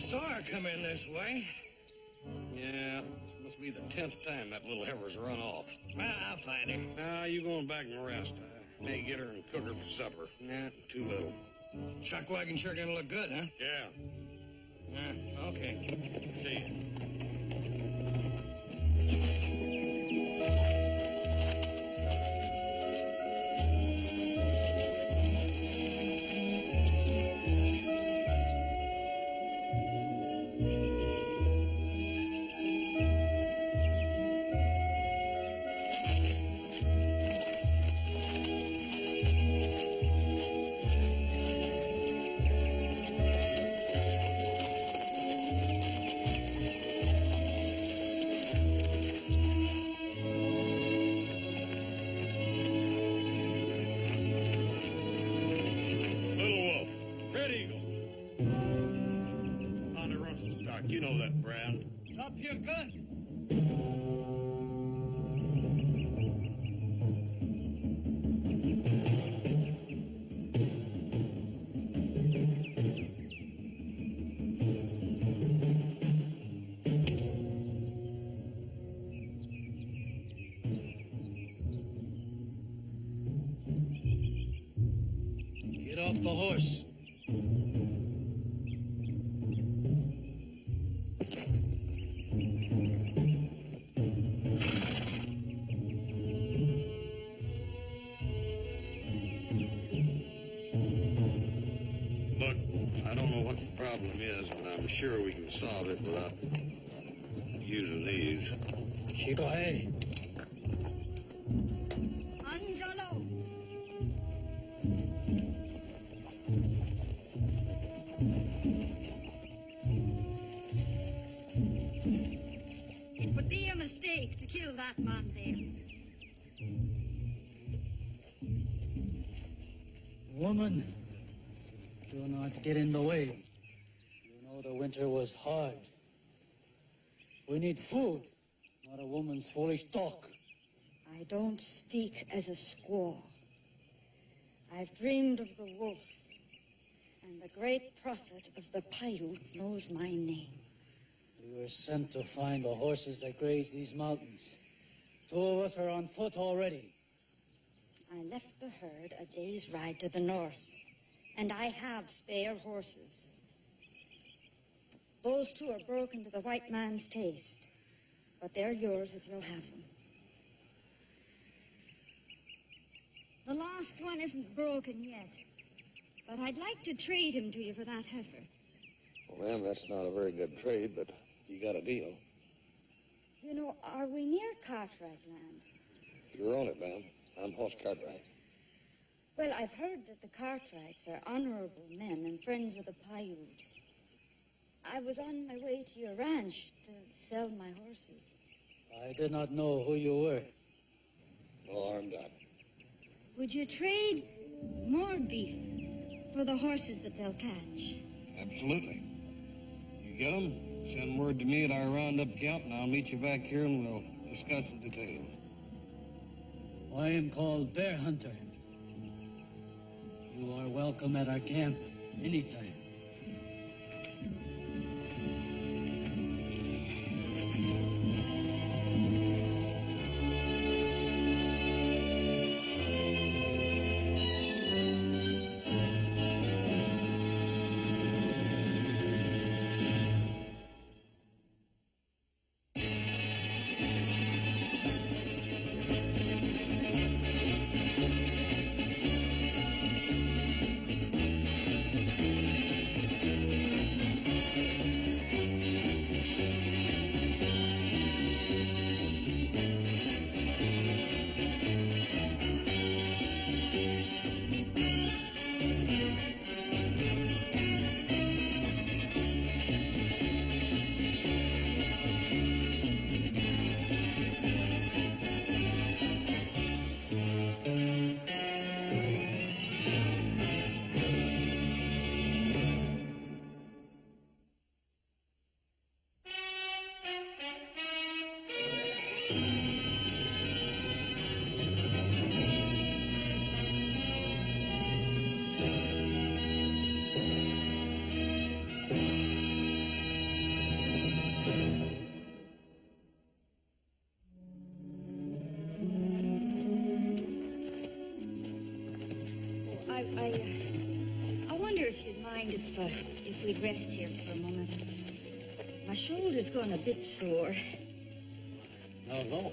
saw her come in this way. Yeah, this must be the 10th time that little heifer's run off. Well, I'll find her. Now, you going back and rest. I may get her and cook her for supper. Nah, too little. Chuck wagon sure gonna look good, huh? Yeah. Okay. See you. You know that brand. Drop your gun. Get off the horse. I'm sure we can solve it without using these. Chicohe. Angelo. It would be a mistake to kill that man there. Woman, do not get in the way. The winter was hard. We need food, not a woman's foolish talk. I don't speak as a squaw. I've dreamed of the wolf, and the great prophet of the Paiute knows my name. We were sent to find the horses that graze these mountains. 2 of us are on foot already. I left the herd a day's ride to the north, and I have spare horses. Those 2 are broken to the white man's taste, but they're yours if you'll have them. The last one isn't broken yet, but I'd like to trade him to you for that heifer. Well, ma'am, that's not a very good trade, but you got a deal. You know, are we near Cartwright land? You're on it, ma'am. I'm Hoss Cartwright. Well, I've heard that the Cartwrights are honorable men and friends of the Paiute. I was on my way to your ranch to sell my horses. I did not know who you were. No harm done. Would you trade more beef for the horses that they'll catch? Absolutely. You get them, send word to me at our roundup camp, and I'll meet you back here and we'll discuss the details. I am called Bear Hunter. You are welcome at our camp anytime. if we'd rest here for a moment. My shoulder's gone a bit sore. No.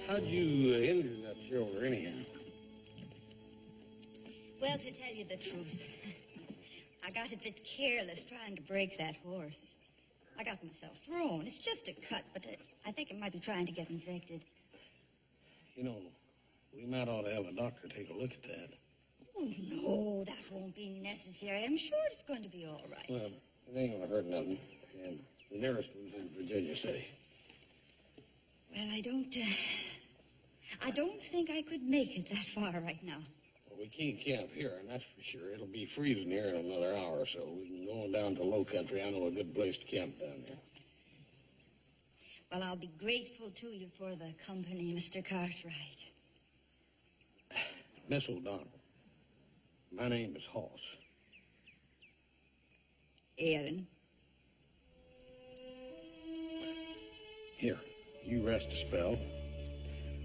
How'd you injure that shoulder anyhow? Well, to tell you the truth, I got a bit careless trying to break that horse. I got myself thrown. It's just a cut, but I think it might be trying to get infected. You know, we might ought to have a doctor take a look at that. Oh, no, that won't be necessary. I'm sure it's going to be all right. Well, it ain't gonna hurt nothing. And the nearest one's in Virginia City. Well, I don't think I could make it that far right now. Well, we can't camp here, and that's for sure. It'll be freezing here in another hour or so. We can go on down to low country. I know a good place to camp down there. Well, I'll be grateful to you for the company, Mr. Cartwright. Miss O'Donnell, my name is Hoss. Erin. Here, you rest a spell.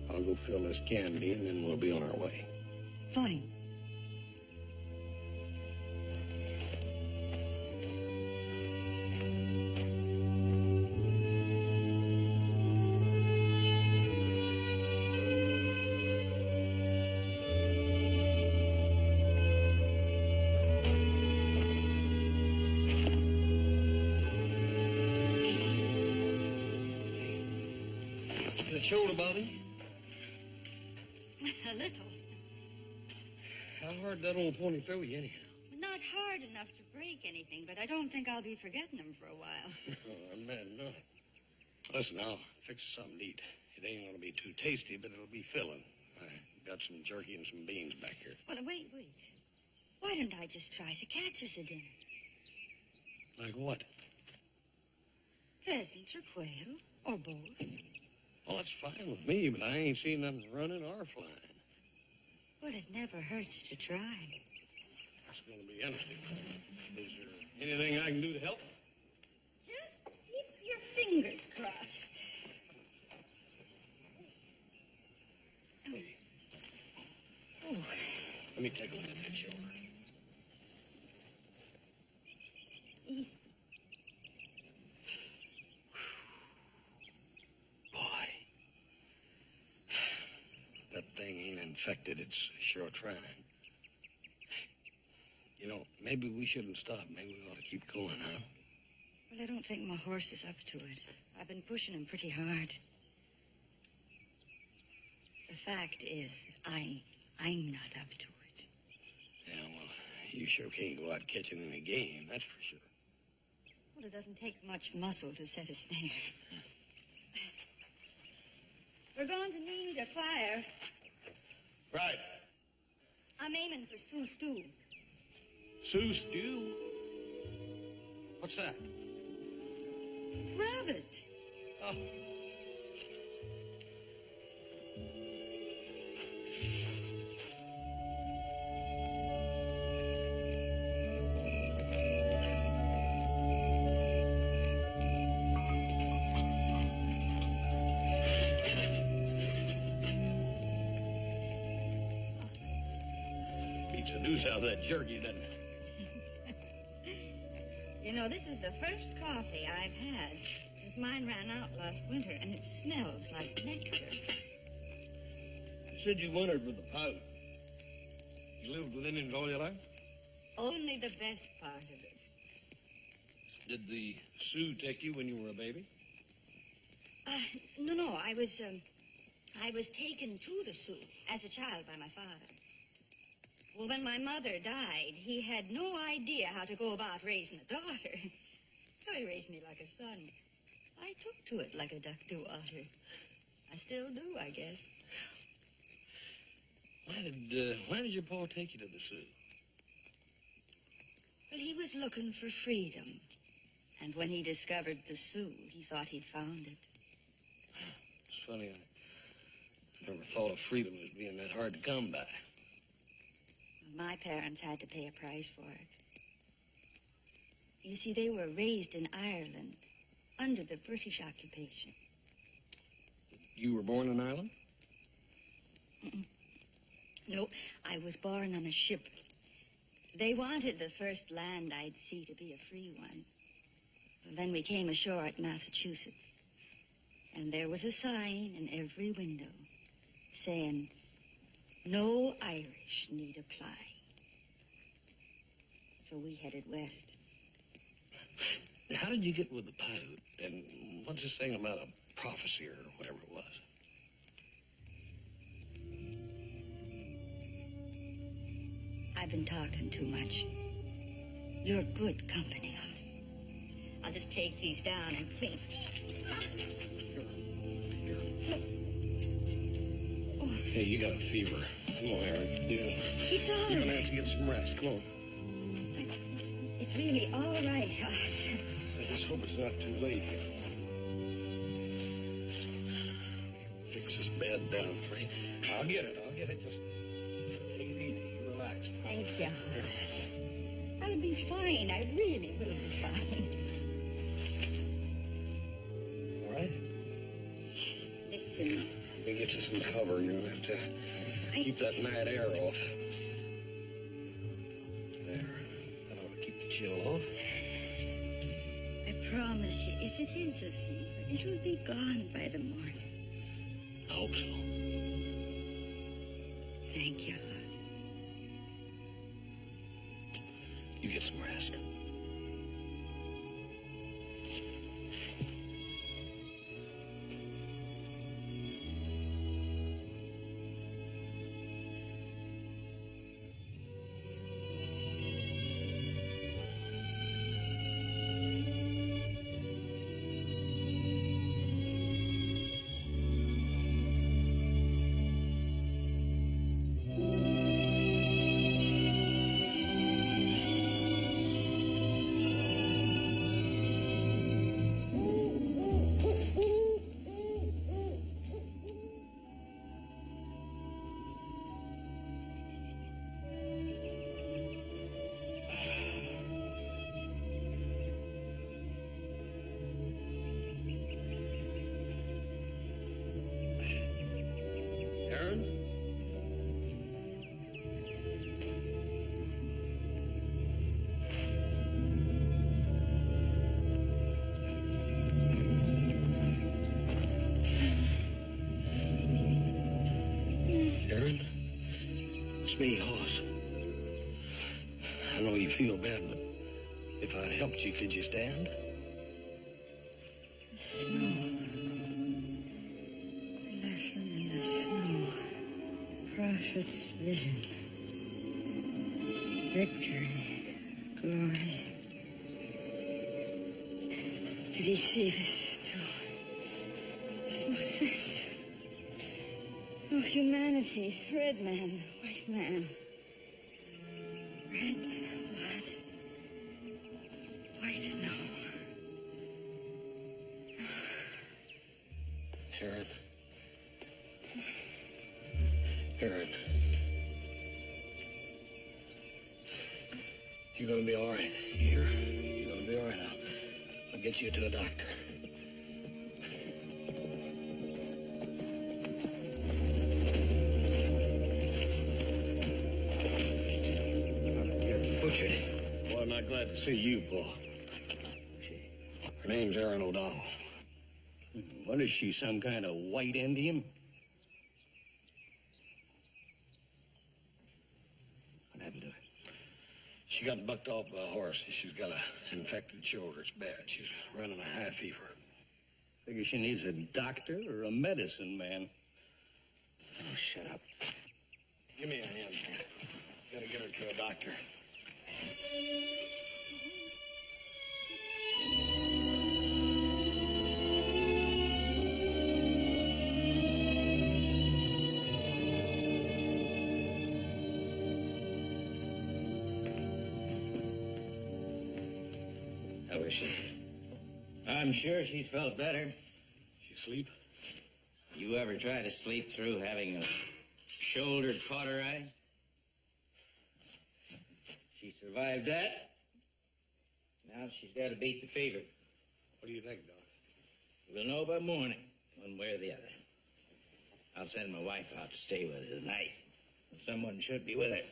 I'll go fill this candy, and then we'll be on our way. Fine. The shoulder bother you? A little. How hard that old pony throw you, anyhow? Not hard enough to break anything, but I don't think I'll be forgetting him for a while. Oh, I'm mad enough. Listen, I'll fix something to eat. It ain't gonna be too tasty, but it'll be filling. I got some jerky and some beans back here. Well, wait. Why don't I just try to catch us a dinner? Like what? Pheasant or quail, or both. Well, that's fine with me, but I ain't seen nothing running or flying. Well, it never hurts to try. That's gonna be interesting. Is there anything I can do to help? Just keep your fingers crossed. Hey, Oh, let me take a look at that shoulder. easy. Boy, that thing ain't infected. It's sure trying. You know, maybe we shouldn't stop. Maybe we ought to keep going, huh? Well, I don't think my horse is up to it. I've been pushing him pretty hard. The fact is that I'm not up to it. Yeah, well, you sure can't go out catching any game, that's for sure. Well, it doesn't take much muscle to set a snare. We're going to need a fire. Right. I'm aiming for Sioux stew. Sioux stew? What's that? Rabbit. Oh. Beats the deuce out of that jerky, doesn't it? You know, this is the first coffee I've had since mine ran out last winter, and it smells like nectar. You said you wintered with the pilot. You lived with Indians all your life? Only the best part of it. Did the Sioux take you when you were a baby? No, I was taken to the Sioux as a child by my father. Well, when my mother died, he had no idea how to go about raising a daughter. So he raised me like a son. I took to it like a duck to water. I still do, I guess. Why did your pa take you to the Sioux? Well, he was looking for freedom. And when he discovered the Sioux, he thought he'd found it. It's funny, I never thought of freedom as being that hard to come by. My parents had to pay a price for it. You see, they were raised in Ireland under the British occupation. You were born in Ireland? No, I was born on a ship. They wanted the first land I'd see to be a free one. Then we came ashore at Massachusetts. And there was a sign in every window saying, "No Irish need apply." So we headed west. How did you get with the pilot? And what's this thing about a prophecy or whatever it was? I've been talking too much. You're good company, Hoss. I'll just take these down and clean. Hey, you got a fever. Come on, Erin. It's all You're gonna right. have to get some rest. Come on. It's really all right, Hoss. I just hope it's not too late. Fix this bed down for you. I'll get it. Just take it easy. Relax. Thank you. I'll be fine. I really will be fine. All right? Listen. Let me get you some cover. You're gonna have to keep that night air off. There. That ought to keep the chill off. I promise you, if it is a fever, it'll be gone by the morning. I hope so. Thank you, Hoss. You get some rest. Erin? Erin? It's me, Hoss. I know you feel bad, but if I helped you, could you stand? Snow. I left them in the snow. Prophet's vision. Victory. Glory. Did he see this, too? There's no sense. No humanity. Red man, white man. Red blood. White snow. Erin. Erin. You're gonna be all right. You hear? You're gonna be all right. I'll get you to a doctor. Butcher. Well, I'm not glad to see you, Paul. Her name's Erin O'Donnell. What is she, some kind of white Indian? What happened to her? She got bucked off by a horse. She's got an infected shoulder. It's bad. She's running a high fever. Figure she needs a doctor or a medicine man. Oh, shut up. Give me a hand. Gotta get her to a doctor. How is she? I'm sure she felt better. She asleep? You ever try to sleep through having a shoulder cauterized? Survived that. Now she's got to beat the fever. What do you think, Doc? We'll know by morning, one way or the other. I'll send my wife out to stay with her tonight. Someone should be with her.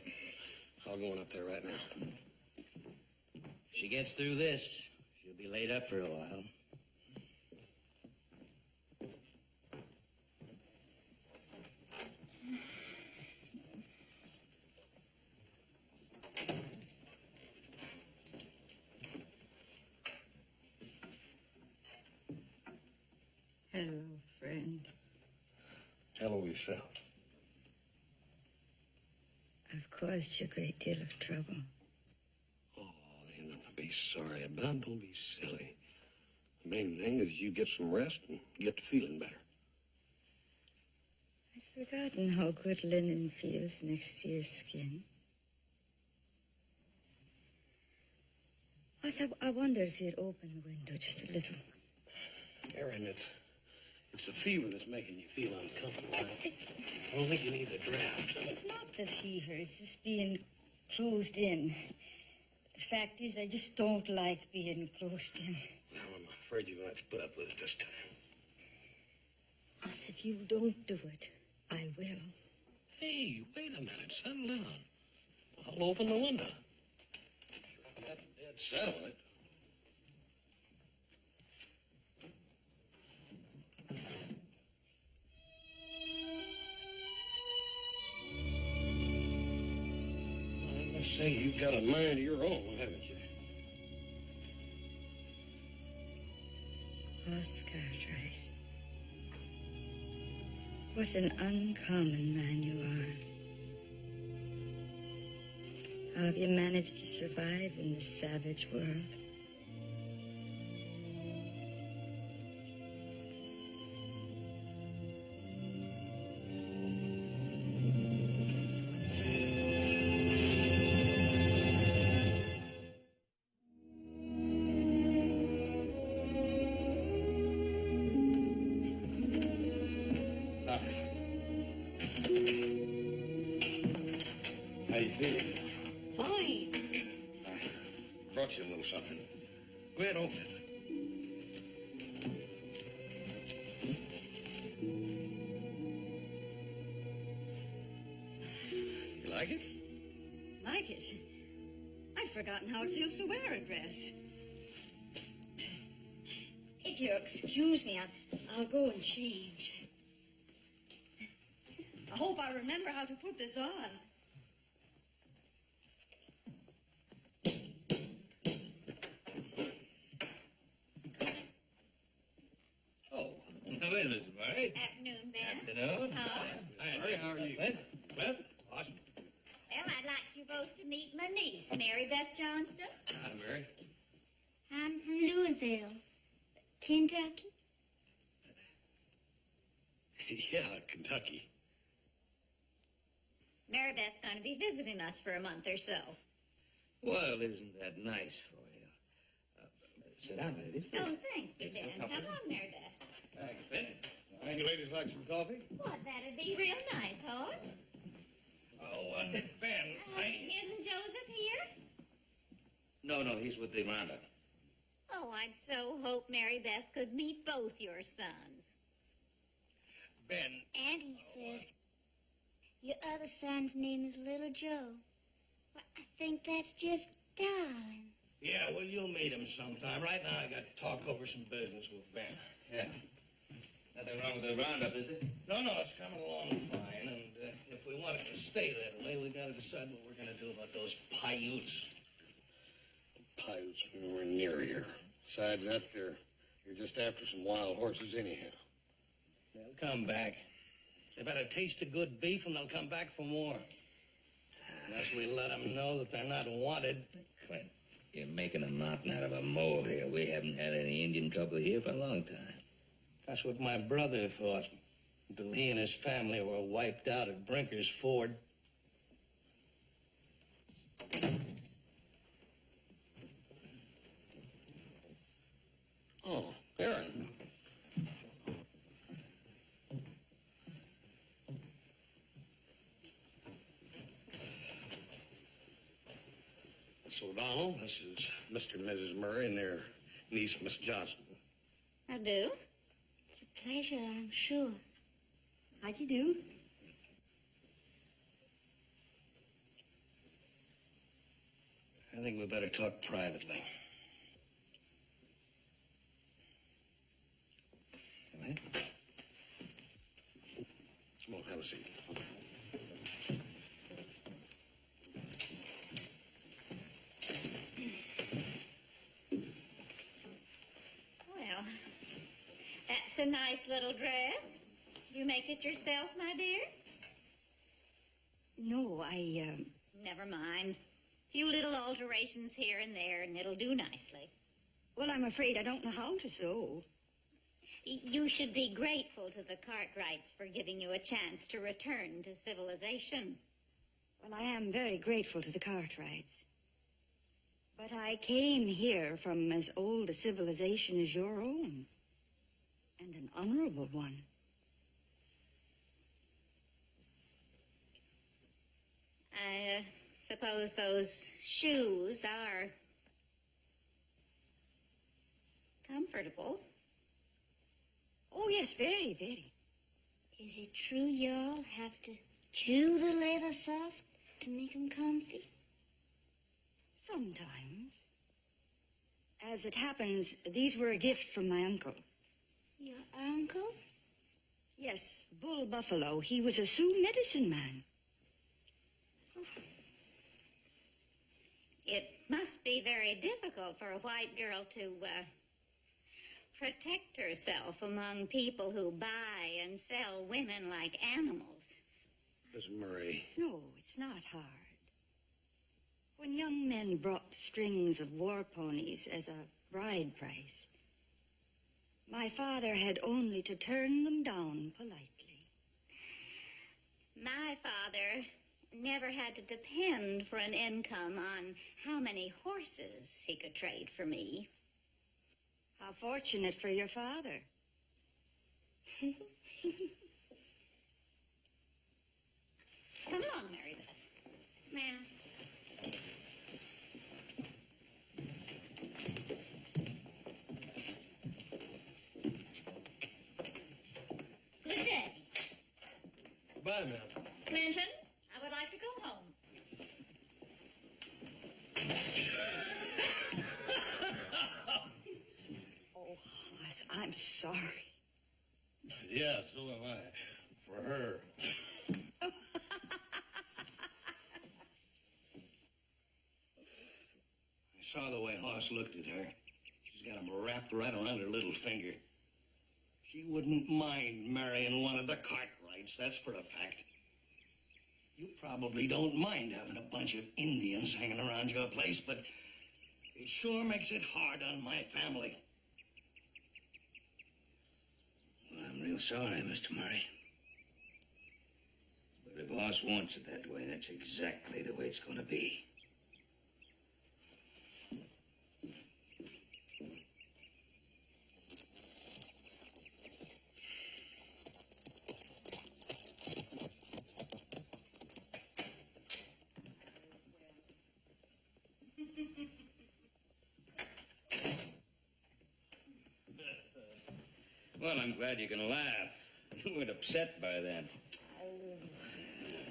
I'll go on up there right now. If she gets through this, she'll be laid up for a while. Hello, friend. Hello yourself. I've caused you a great deal of trouble. Oh, you don't be sorry about it. Don't be silly. The main thing is you get some rest and get to feeling better. I'd forgotten how good linen feels next to your skin. I wonder if you'd open the window just a little. Erin, it's the fever that's making you feel uncomfortable. I don't think you need a draft. It's not the fever. It's just being closed in. The fact is, I just don't like being closed in. Well, I'm afraid you're going to have to put up with it this time. Us, if you don't do it, I will. Hey, wait a minute. Settle down. I'll open the window. If you're that dead set on it. I must say, you've got a mind of your own, haven't you? Oscar Cartwright. What an uncommon man you are. How have you managed to survive in this savage world? How you feeling? Fine. I brought you a little something. Go ahead, open it. You like it? Like it? I've forgotten how it feels to wear a dress. If you'll excuse me, I'll go and change. I hope I remember how to put this on. Oh, hello, Mrs. Murray. Afternoon, Ben. Afternoon. Huh? Hi, Mary. How are you? Clint? Clint? Awesome. Well, I'd like you both to meet my niece, Mary Beth Johnston. Hi, Mary. I'm from Louisville, Kentucky. Yeah, Kentucky. Mary Beth's going to be visiting us for a month or so. Well, isn't that nice for you? Sit down, ladies. Oh, thank you, It's so Ben. Come comfortable. on, Mary Beth. Thanks, Ben. Thank you, ladies. Like some coffee? What, that'd be real nice, Hoss. Oh, Ben, Isn't Joseph here? No, he's with the roundup. Oh, I'd so hope Mary Beth could meet both your sons. Ben. Auntie says your other son's name is Little Joe. Well, I think that's just darling. Yeah, well, you'll meet him sometime. Right now, I got to talk over some business with Ben. Yeah. Nothing wrong with the roundup, is it? No, it's coming along fine. And if we want it to stay that way, we got to decide what we're going to do about those Paiutes. Paiutes are nowhere near here. Besides that, you're just after some wild horses anyhow. They'll come back. They've had a taste of good beef, and they'll come back for more. Unless we let them know that they're not wanted. Clint, you're making a mountain out of a molehill. We haven't had any Indian trouble here for a long time. That's what my brother thought, until he and his family were wiped out at Brinker's Ford. Oh, Erin. Miss O'Donnell, this is Mr. and Mrs. Murray and their niece, Miss Johnston. I do. It's a pleasure, I'm sure. How'd you do? I think we better talk privately. Come in. Come on, have a seat. Well, that's a nice little dress. You make it yourself, my dear? No, Never mind. Few little alterations here and there, and it'll do nicely. well, I'm afraid I don't know how to sew. You should be grateful to the Cartwrights for giving you a chance to return to civilization. Well, I am very grateful to the Cartwrights. But I came here from as old a civilization as your own. And an honorable one. I suppose those shoes are comfortable. Oh, yes, very, very. Is it true y'all have to chew the leather soft to make 'em comfy? Sometimes. As it happens, these were a gift from my uncle. Your uncle? Yes, Bull Buffalo. He was a Sioux medicine man. It must be very difficult for a white girl to protect herself among people who buy and sell women like animals. Miss Murray. No, it's not hard. When young men brought strings of war ponies as a bride price, my father had only to turn them down politely. My father never had to depend for an income on how many horses he could trade for me. How fortunate for your father. Come along, Mary Beth. Yes, ma'am. Good day. Bye, ma'am. Clinton, I would like to go home. Oh, Hoss, I'm sorry. Yeah, so am I. For her. I saw the way Hoss looked at her. She's got him wrapped right around her little finger. She wouldn't mind marrying one of the Cartwrights, that's for a fact. You probably don't mind having a bunch of Indians hanging around your place, but it sure makes it hard on my family. Well, I'm real sorry, Mr. Murray. But if Hoss wants it that way, that's exactly the way it's going to be. Well, I'm glad you can laugh. You weren't upset by that.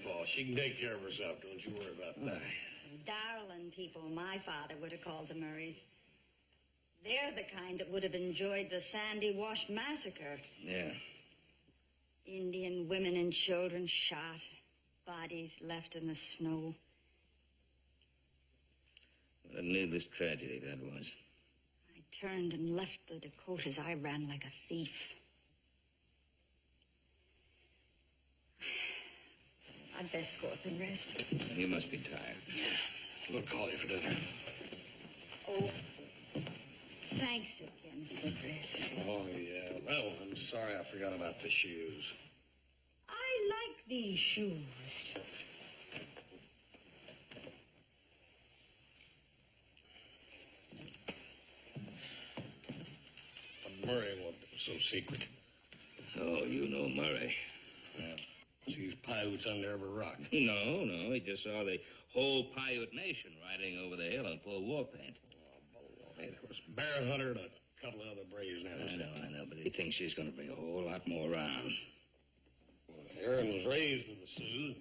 Oh, she can take care of herself. Don't you worry about that. Darling people, my father would have called the Murrays. They're the kind that would have enjoyed the Sandy Wash Massacre. Yeah. Indian women and children shot, bodies left in the snow. What a needless tragedy that was. I turned and left the Dakotas. I ran like a thief. I'd best go up and rest. You must be tired. We'll call you for dinner. Oh, thanks again for the rest. Oh, yeah. Well, I'm sorry I forgot about the shoes. I like these shoes. But Murray won't be so secret. Oh, you know Murray. Yeah. Sees Paiutes under every rock. No, he just saw the whole Paiute nation riding over the hill for a war paint. Hey, there was Bear Hunter and a couple of other braves now. I know, but he thinks she's going to bring a whole lot more around. Well, Erin was raised with the Sioux,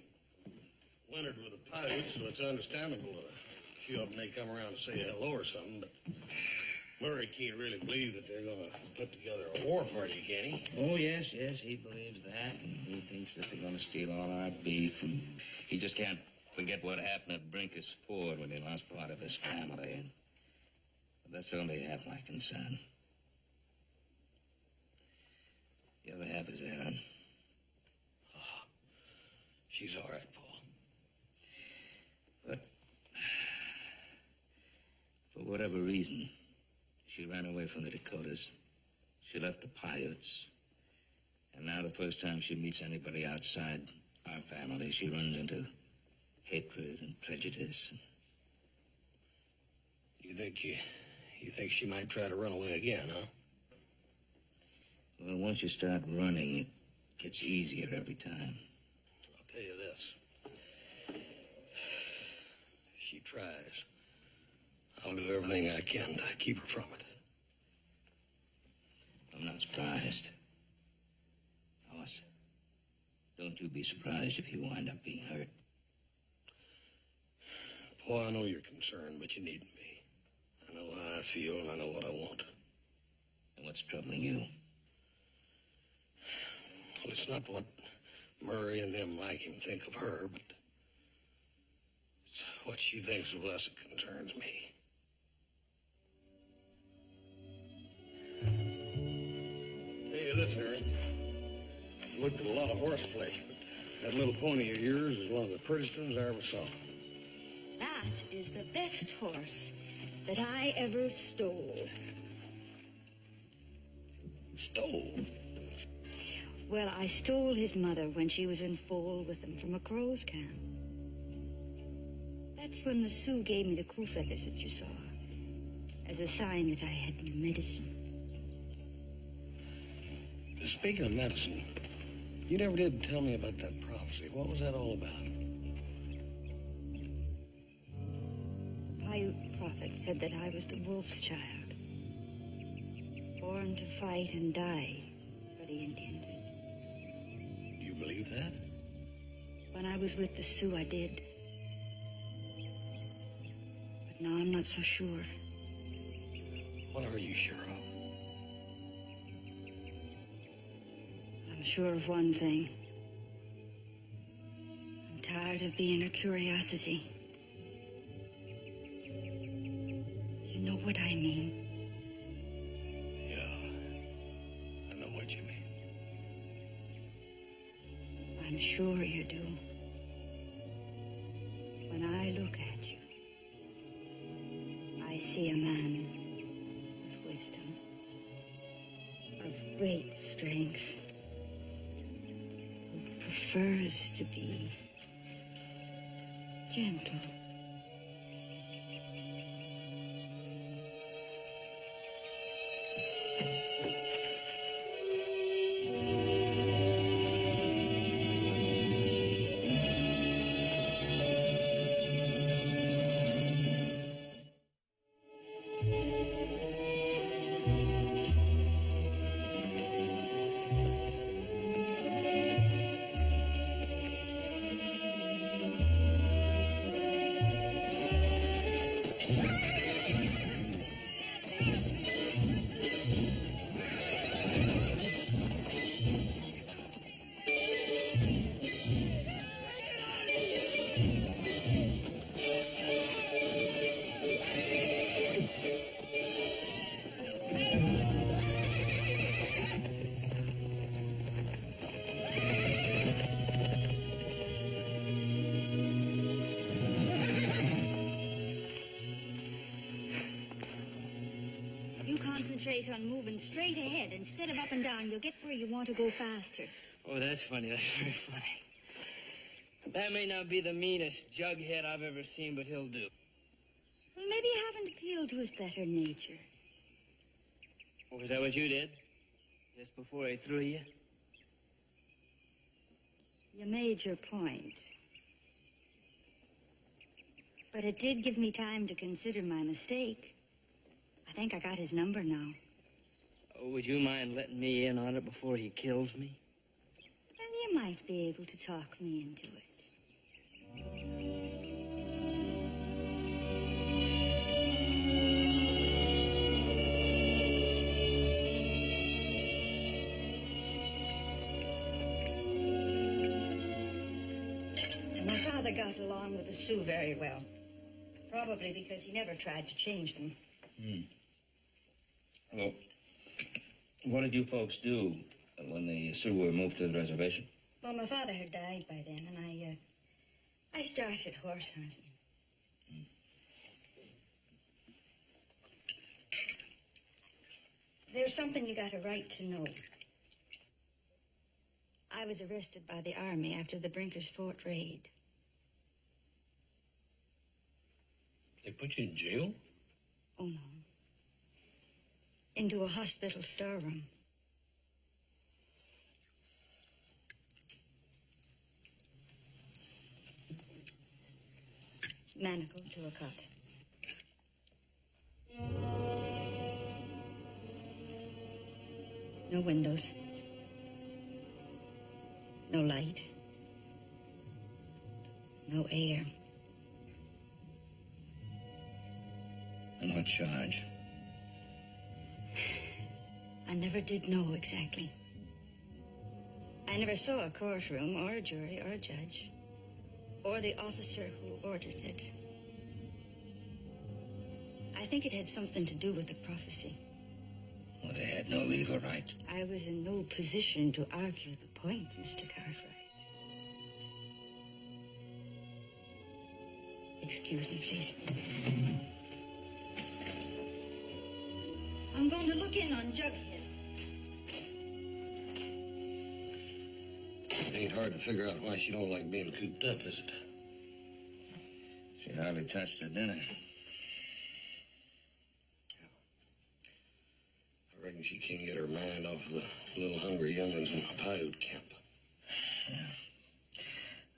wintered with the Paiutes, so it's understandable that a few of them may come around to say hello or something, but Murray can't really believe that they're going to put together a war party, can he? Oh, yes, he believes that, and he thinks that they're going to steal all our beef, and he just can't forget what happened at Brinker's Ford when he lost part of his family, and that's only half my concern. The other half is Erin. Oh, she's all right, Paul. But for whatever reason, she ran away from the Dakotas. She left the Paiutes. And now the first time she meets anybody outside our family, she runs into hatred and prejudice. You think she might try to run away again, huh? Well, once you start running, it gets easier every time. I'll tell you this. If she tries, I'll do everything I can to keep her from it. I'm not surprised. Hoss, don't you be surprised if you wind up being hurt. Paul, I know you're concerned, but you needn't be. I know how I feel, and I know what I want. And what's troubling you? Well, it's not what Murray and them like him think of her, but it's what she thinks of us that concerns me. Tell you this, Erin. I've looked at a lot of horseplay, but that little pony of yours is one of the prettiest ones I ever saw. That is the best horse that I ever stole. Stole? Well, I stole his mother when she was in foal with him from a crow's camp. That's when the Sioux gave me the crew feathers that you saw, as a sign that I had medicine. Speaking of medicine, you never did tell me about that prophecy. What was that all about? The Paiute prophet said that I was the wolf's child, born to fight and die for the Indians. Do you believe that? When I was with the Sioux, I did. But now I'm not so sure. What are you sure of? I'm sure of one thing. I'm tired of being a curiosity. You know what I mean. Yeah, I know what you mean. I'm sure you do. When I look at you, I see a man with wisdom, of great strength, who prefers to be gentle. Concentrate on moving straight ahead instead of up and down. You'll get where you want to go faster. Oh, that's funny. That's very funny. That may not be the meanest jughead I've ever seen, but he'll do. Well, maybe you haven't appealed to his better nature. Oh, is that what you did? Just before I threw you? You made your point. But it did give me time to consider my mistake. I think I got his number now. Oh, would you mind letting me in on it before he kills me? Well, you might be able to talk me into it. My father got along with the Sioux very well. Probably because he never tried to change them. Well, what did you folks do when the Sioux were moved to the reservation? Well, my father had died by then, and I started horse hunting. There's something you got a right to know. I was arrested by the Army after the Brinkers Fort raid. They put you in jail? Oh, no. Into a hospital storeroom. Manacled to a cot. No windows. No light. No air. On what charge? I never did know exactly. I never saw a courtroom or a jury or a judge or the officer who ordered it. I think it had something to do with the prophecy. Well, they had no legal right. I was in no position to argue the point, Mr. Cartwright. Excuse me, please. I'm going to look in on Jughead. It ain't hard to figure out why she don't like being cooped up, is it? She hardly touched her dinner. I reckon she can't get her mind off of the little hungry young'uns in the Paiute camp. Yeah.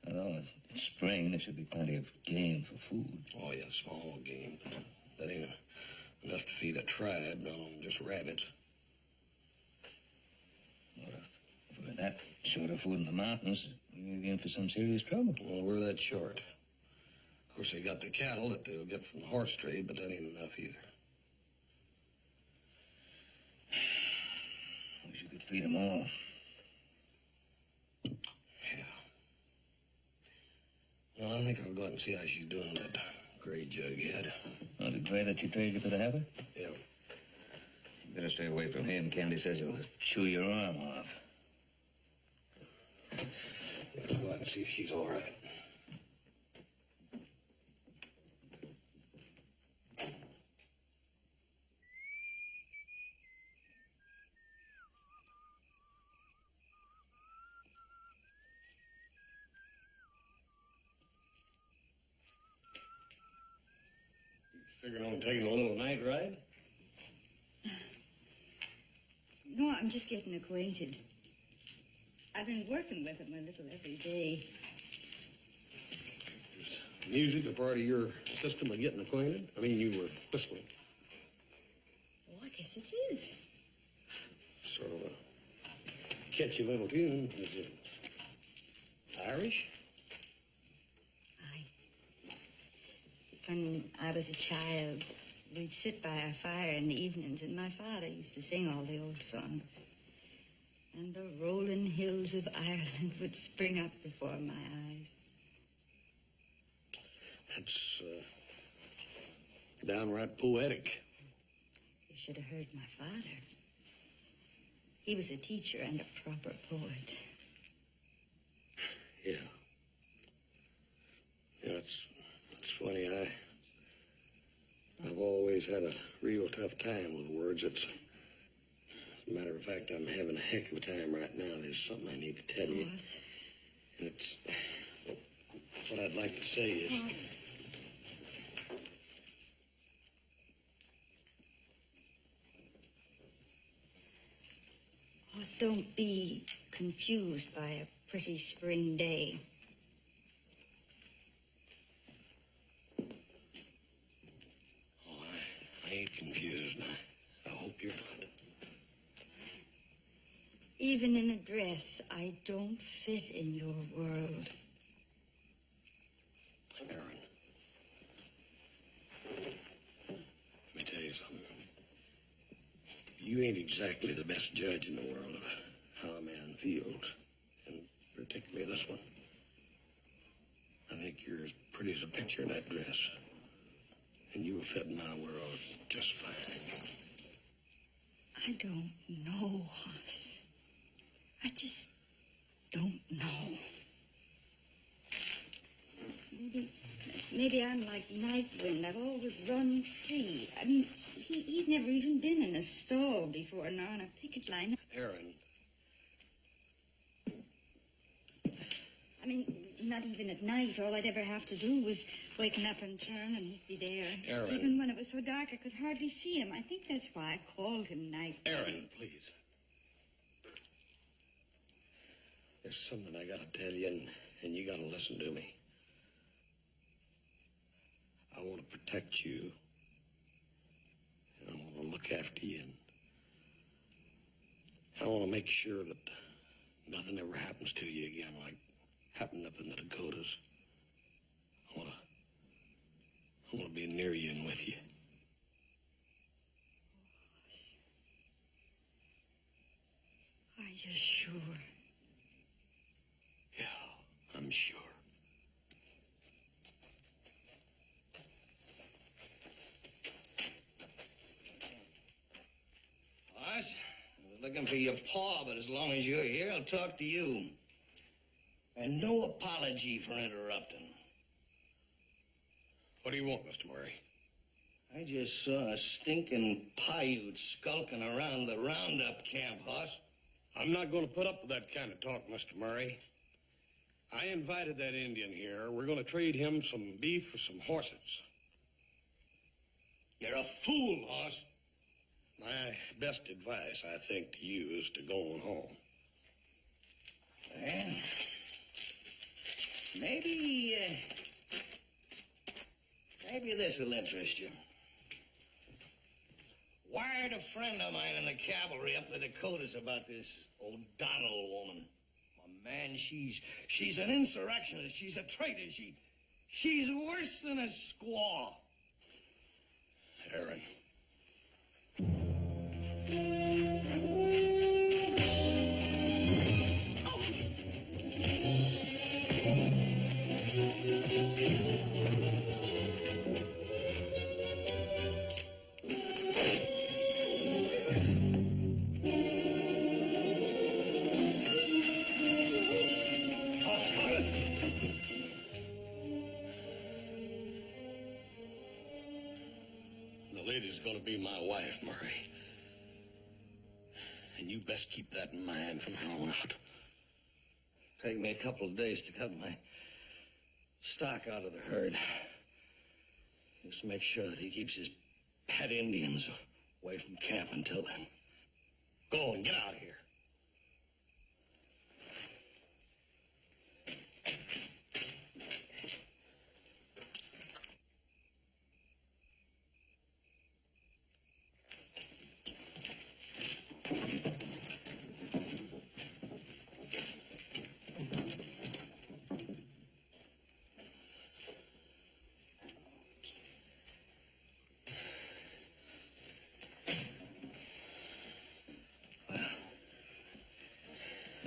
Although it's spring, there should be plenty of game for food. Oh, yeah, small game. That ain't enough to feed a tribe, no, just rabbits. Well, if we're that short of food in the mountains, we may be in for some serious trouble. Well, we're that short. Of course, they got the cattle that they'll get from the horse trade, but that ain't enough either. Wish you could feed them all. Yeah. Well, I think I'll go out and see how she's doing with that gray Jughead. Oh, the gray that you traded for the heifer? Yeah. Better stay away from him. Candy says he'll chew your arm off. Let's go out and see if she's all right. Figuring on taking a little night ride? No, I'm just getting acquainted. I've been working with him a little every day. Is music a part of your system of getting acquainted? I mean, you were whistling. Oh, I guess it is. Sort of a catchy little tune. Is it Irish? When I was a child, we'd sit by our fire in the evenings, and my father used to sing all the old songs. And the rolling hills of Ireland would spring up before my eyes. That's downright poetic. You should have heard my father. He was a teacher and a proper poet. Yeah. Yeah, that's funny. I've always had a real tough time with words. As a matter of fact, I'm having a heck of a time right now. There's something I need to tell you. Yes. And it's what I'd like to say is... Yes. Hoss, don't be confused by a pretty spring day. you. Even in a dress, I don't fit in your world. Erin, let me tell you something. You ain't exactly the best judge in the world of how a man feels, and particularly this one. I think you're as pretty as a picture in that dress, and you will fit in my world just fine. I don't know, Hoss. I just don't know. Maybe I'm like night wind. I've always run free. I mean, he's never even been in a stall before, nor on a picket line. Erin. I mean, not even at night. All I'd ever have to do was waken up and turn, and he'd be there. Erin. Even when it was so dark, I could hardly see him. I think that's why I called him Night. Erin, please. There's something I gotta tell you, and you gotta listen to me. I want to protect you, and I want to look after you, and I want to make sure that nothing ever happens to you again like happened up in the Dakotas. I want to be near you and with you. Are you sure? Yeah, I'm sure. Boss, I was looking for your paw, but as long as you're here, I'll talk to you. And no apology for interrupting. What do you want, Mr. Murray? I just saw a stinking Paiute skulking around the roundup camp, Hoss. I'm not going to put up with that kind of talk, Mr. Murray. I invited that Indian here. We're going to trade him some beef for some horses. You're a fool, Hoss. My best advice, I think, to you is to go on home. Well, maybe this will interest you. Wired a friend of mine in the cavalry up the Dakotas about this O'Donnell woman. My man, she's an insurrectionist. She's a traitor. She's worse than a squaw. Erin. The lady's gonna be my wife, Murray. And you best keep that in mind from now on out. Take me a couple of days to cut my stock out of the herd. Just make sure that he keeps his pet Indians away from camp until then. Go on, get out of here.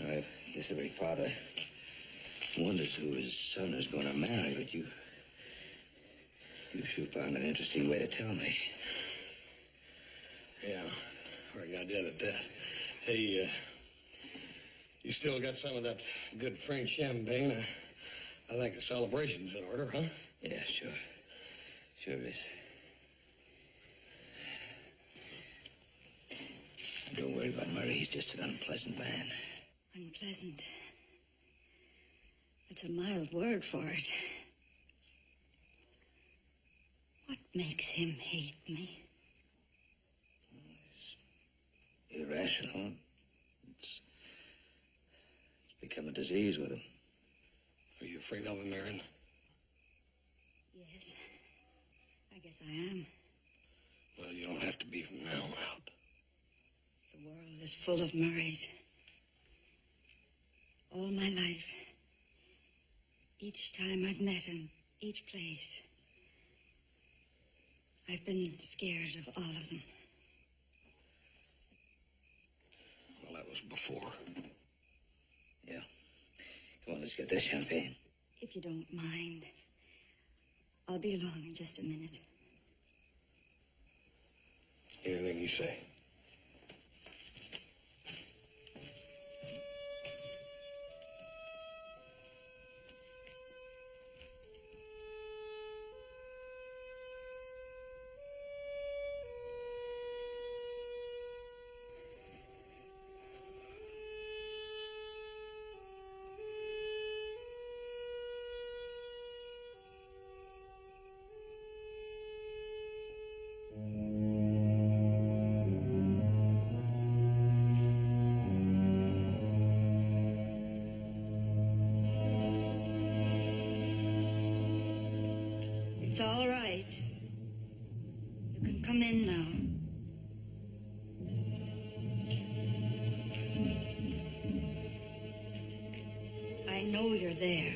I guess every father wonders who his son is going to marry, but you sure found an interesting way to tell me. Yeah, I got in at that. Hey, you still got some of that good French champagne? I think the celebration's in order, huh? Yeah, sure. Sure is. Don't worry about Murray. He's just an unpleasant man. Unpleasant. That's a mild word for it. What makes him hate me? It's irrational. It's become a disease with him. Are you afraid of him, Erin? Yes. I guess I am. Well, you don't have to be from now on out. The world is full of Murrays. All my life, each time I've met him, each place, I've been scared of all of them. Well, that was before. Yeah. Come on, let's get this champagne. If you don't mind, I'll be along in just a minute. Anything you say. It's all right. You can come in now. I know you're there.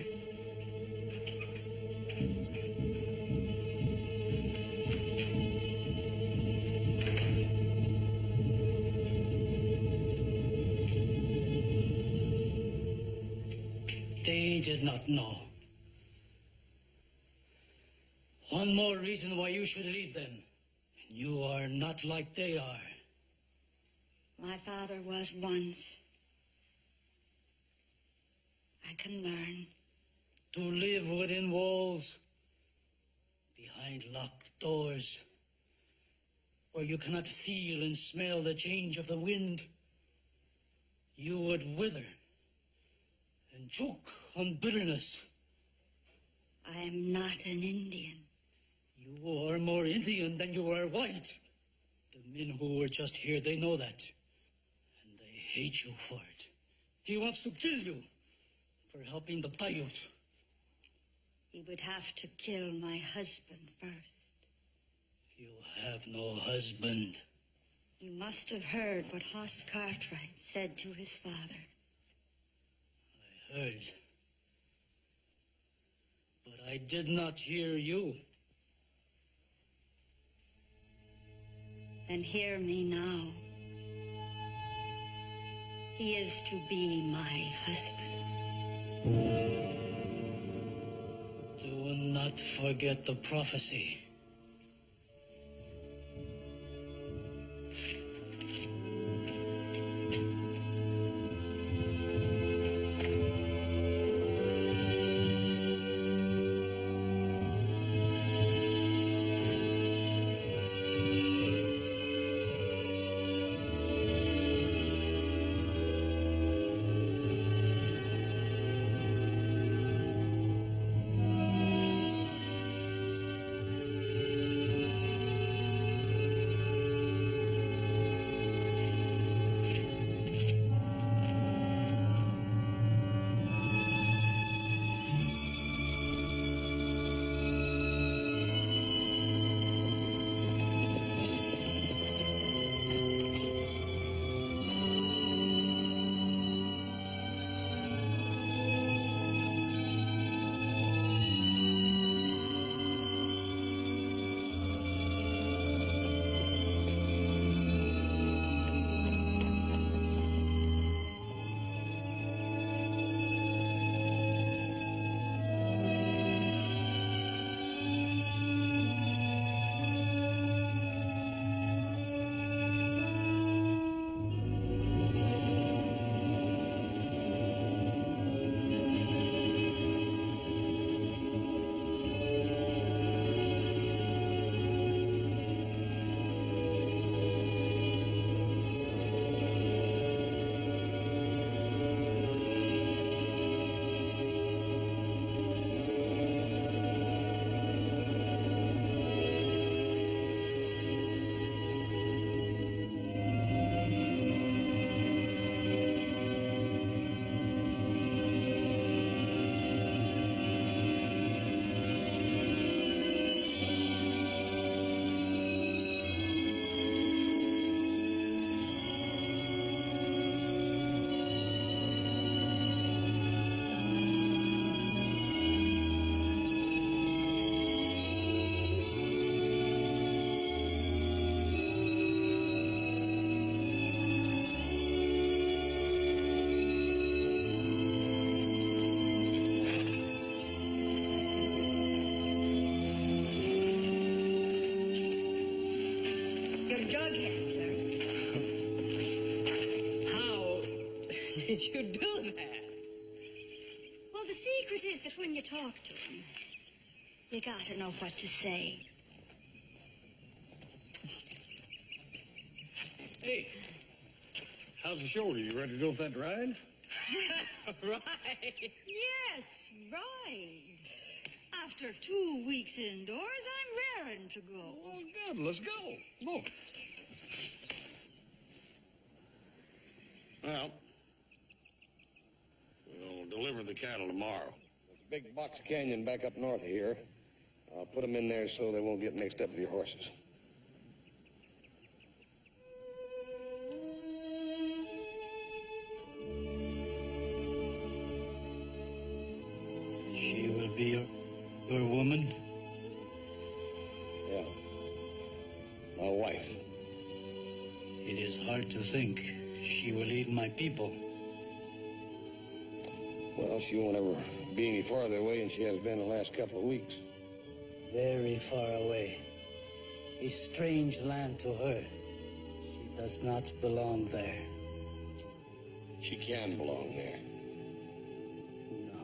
They did not know. One more reason why you should leave them. You are not like they are. My father was once. I can learn. To live within walls, behind locked doors, where you cannot feel and smell the change of the wind, you would wither and choke on bitterness. I am not an Indian. You are more Indian than you are white. The men who were just here, they know that. And they hate you for it. He wants to kill you for helping the Paiute. He would have to kill my husband first. You have no husband. You must have heard what Hoss Cartwright said to his father. I heard. But I did not hear you. Then hear me now. He is to be my husband. Do not forget the prophecy. jughead, sir. How did you do that? Well, the secret is that when you talk to him, you gotta know what to say. Hey, how's the shoulder? You ready to go for that ride? Right. Yes, right. After 2 weeks indoors, I'm raring to go. Well, good. Let's go. Come on. Well, we'll deliver the cattle tomorrow. There's a big box canyon back up north of here. I'll put them in there so they won't get mixed up with your horses. She will be your woman? Yeah. My wife. It is hard to think she will leave my people. Well, she won't ever be any farther away than she has been the last couple of weeks. Very far away. A strange land to her. She does not belong there. She can belong there. No.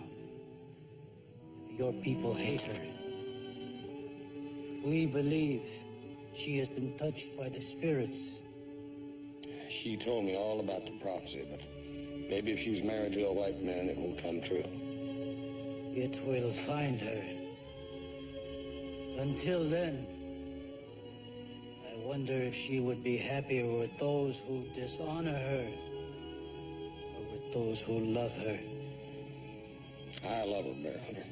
Your people hate her. We believe she has been touched by the spirits. She told me all about the prophecy, but maybe if she's married to a white man, it will come true. It will find her. Until then, I wonder if she would be happier with those who dishonor her or with those who love her. I love her, Bear Hunter.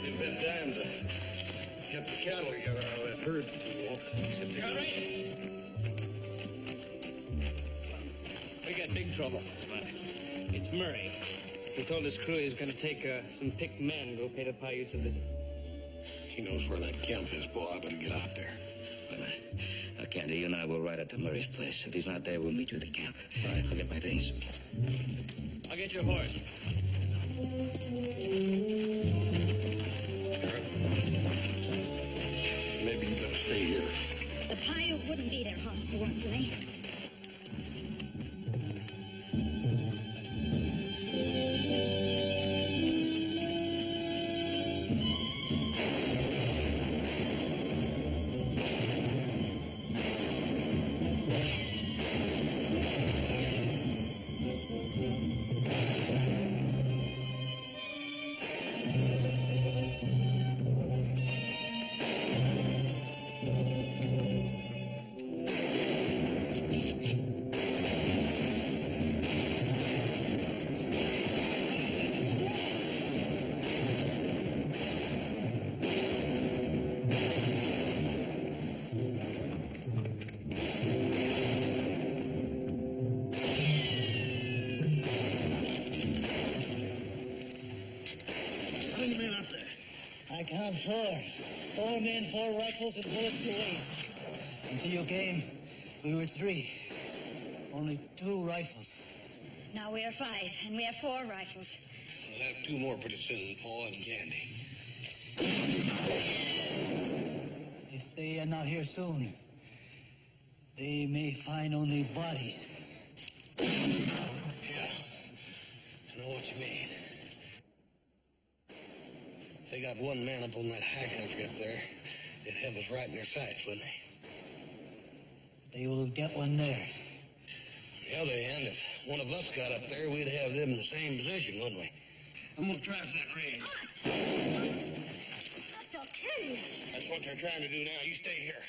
They've been damned to get the cattle together out of that herd. We got big trouble. It's Murray. He told his crew he was going to take some picked men and go pay the Paiutes a visit. He knows where that camp is, boy. I better get out there. Candy, you and I will ride up to Murray's place. If he's not there, we'll meet you at the camp. Right. I'll get my things. I'll get your horse. Maybe you better stay here. The Paiute wouldn't be their horse if it weren't for me. I count four. 4 men, 4 rifles, and bullets to waste. Until you came, we were 3. Only 2 rifles. Now we're 5, and we have 4 rifles. We'll have 2 more pretty soon, Paul and Candy. If they are not here soon, they may find only bodies. Yeah, I know what you mean. If they got 1 man up on that high country up there, they'd have us right in their sights, wouldn't they? They will get one there. On the other hand, if one of us got up there, we'd have them in the same position, wouldn't we? I'm gonna try for that range. I'll tell you. That's what they're trying to do now. You stay here.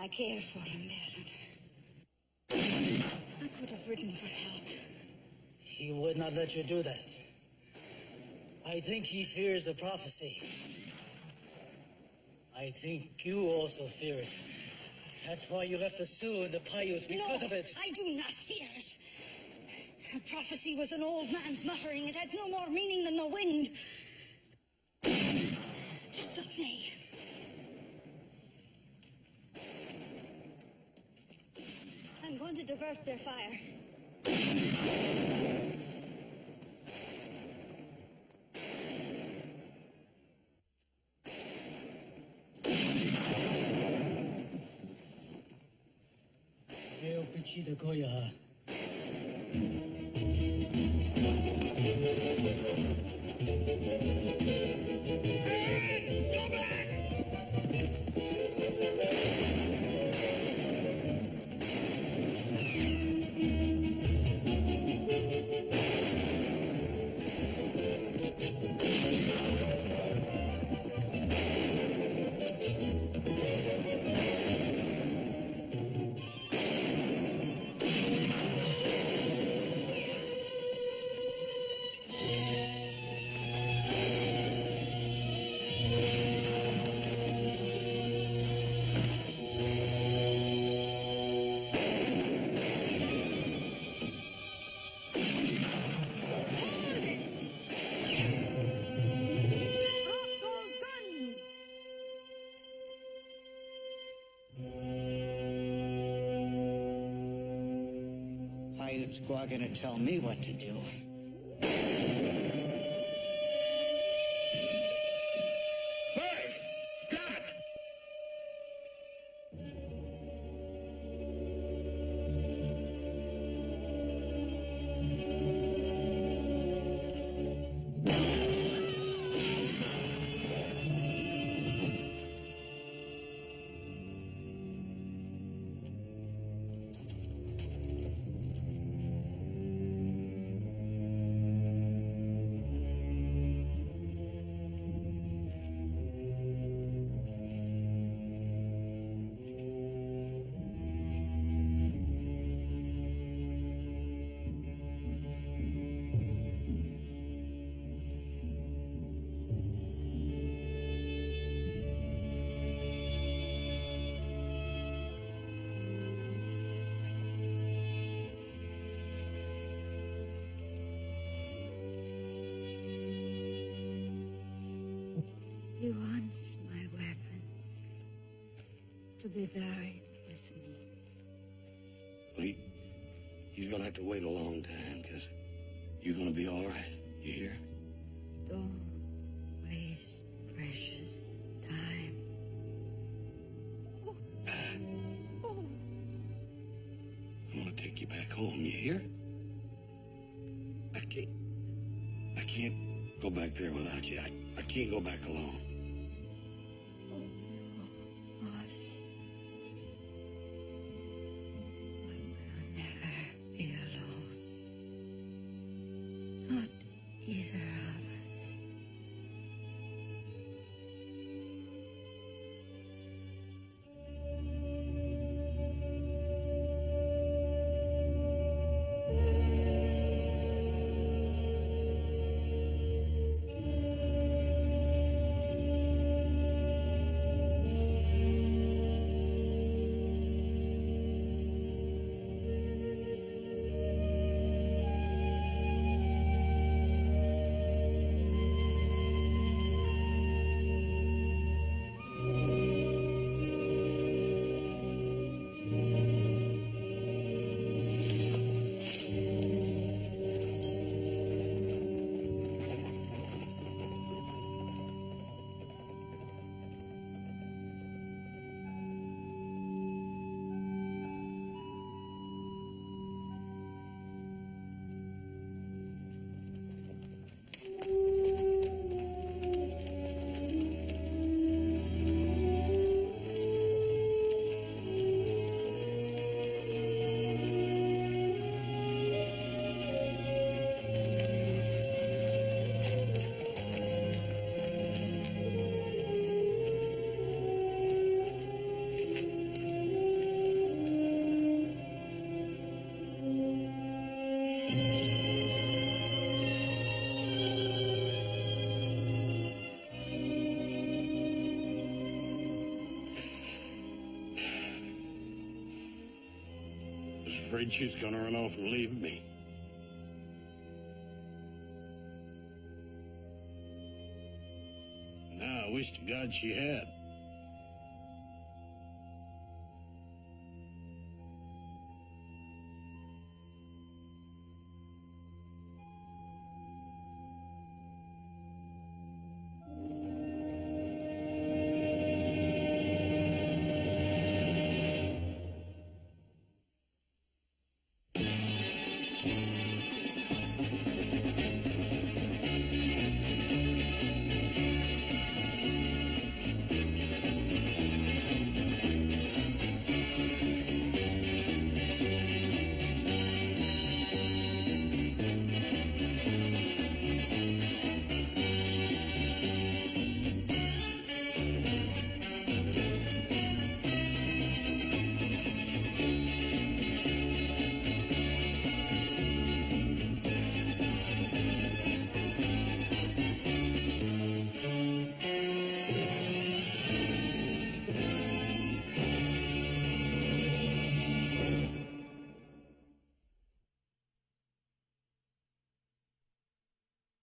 I care for him, Baron. I could have written for help. He would not let you do that. I think he fears the prophecy. I think you also fear it. That's why you left the Sioux and the Paiute, because of it. I do not fear it. The prophecy was an old man's muttering. It has no more meaning than the wind. Just a thing. I'm going to divert their fire. Eo pichida koya. Paiute squaw gonna tell me what to do. He wants my weapons to be buried with me. Well, he's gonna have to wait a long time, because you're gonna be all right. You hear? Don't waste precious time. I want to take you back home, you hear? I can't go back there without you. I can't go back alone. Us. But we'll never be alone. Not either of us. afraid she's gonna run off and leave me. Now, I wish to God she had.